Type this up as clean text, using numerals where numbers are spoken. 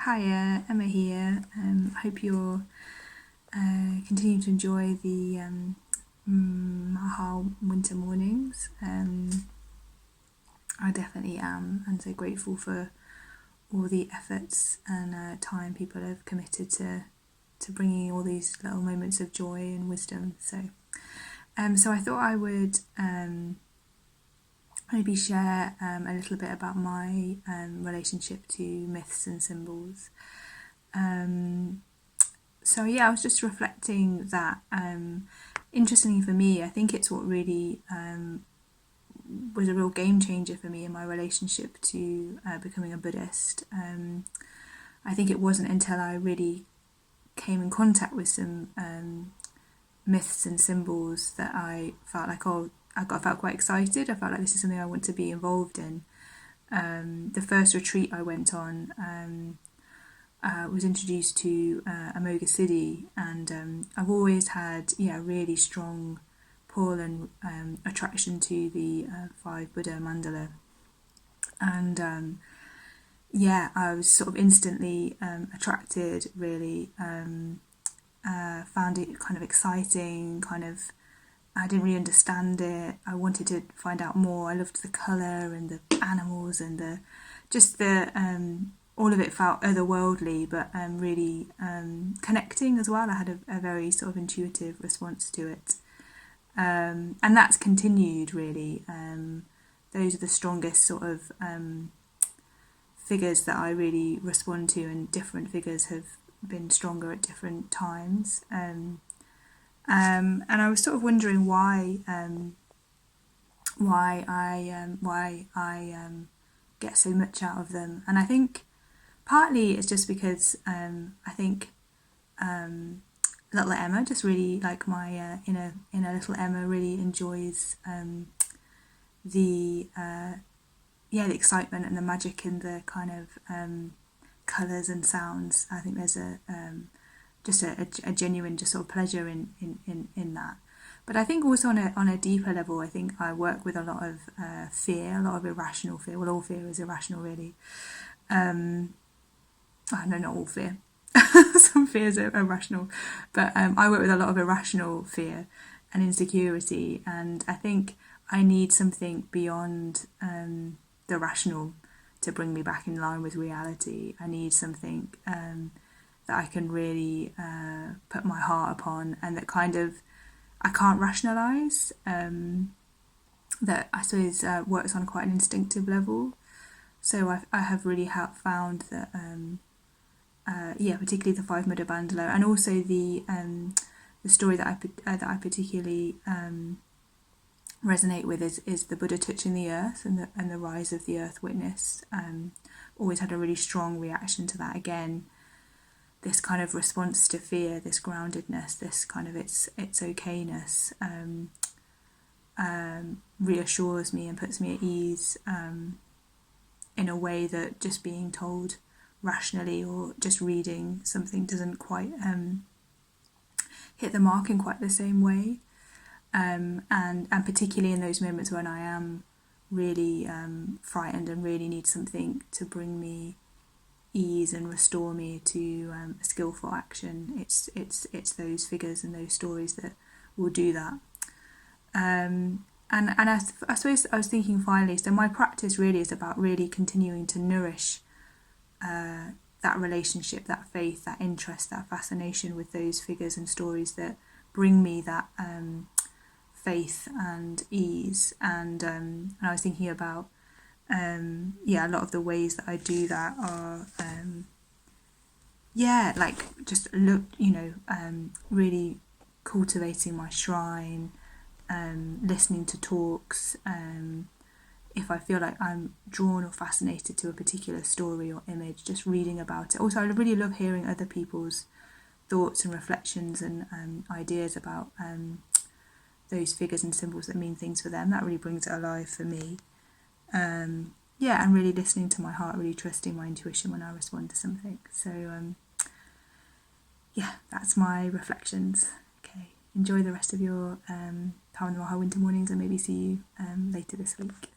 Hiya, Emma here. I hope you're continuing to enjoy the Maha Winter Mornings. I definitely am, and so grateful for all the efforts and time people have committed to bringing all these little moments of joy and wisdom. So I thought I would maybe share a little bit about my relationship to myths and symbols. I was just reflecting that, interestingly for me, I think it's what really was a real game changer for me in my relationship to becoming a Buddhist. I think it wasn't until I really came in contact with some myths and symbols that I felt like, I felt quite excited. I felt like this is something I want to be involved in. The first retreat I went on, was introduced to Amoga City, and I've always had really strong pull and attraction to the 5 Buddha mandala, and I was sort of instantly attracted, really found it kind of exciting, I didn't really understand it. I wanted to find out more. I loved the colour and the animals and the all of it felt otherworldly, but really connecting as well. I had a very sort of intuitive response to it, and that's continued really. Those are the strongest sort of figures that I really respond to, and different figures have been stronger at different times. And I was sort of wondering why I get so much out of them, and I think partly it's just because I think little Emma, just really like my inner little Emma, really enjoys the excitement and the magic and the kind of colours and sounds. I think there's a genuine just sort of pleasure in that. But I think also on a deeper level, I think I work with a lot of fear, a lot of irrational fear. Well, all fear is irrational, really. No, not all fear. Some fears are irrational, but I work with a lot of irrational fear and insecurity, and I think I need something beyond the rational to bring me back in line with reality. I need something that I can really put my heart upon, and that kind of I can't rationalise, that I suppose works on quite an instinctive level. So I have really found that particularly the 5 Buddha mandala, and also the story that I particularly resonate with is the Buddha touching the earth and the rise of the earth witness. Always had a really strong reaction to that. Again, this kind of response to fear, this groundedness, this kind of its okayness, reassures me and puts me at ease in a way that just being told rationally or just reading something doesn't quite hit the mark in quite the same way. And particularly in those moments when I am really frightened and really need something to bring me ease and restore me to a skillful action, it's those figures and those stories that will do that. And I suppose I was thinking finally, so my practice really is about really continuing to nourish that relationship, that faith, that interest, that fascination with those figures and stories that bring me that faith and ease. And I was thinking about a lot of the ways that I do that are really cultivating my shrine, listening to talks, if I feel like I'm drawn or fascinated to a particular story or image, just reading about it. Also, I really love hearing other people's thoughts and reflections and ideas about those figures and symbols that mean things for them. That really brings it alive for me. And really listening to my heart, really trusting my intuition when I respond to something. So that's my reflections. Okay, enjoy the rest of your time in the Maha Winter Mornings, and maybe see you later this week.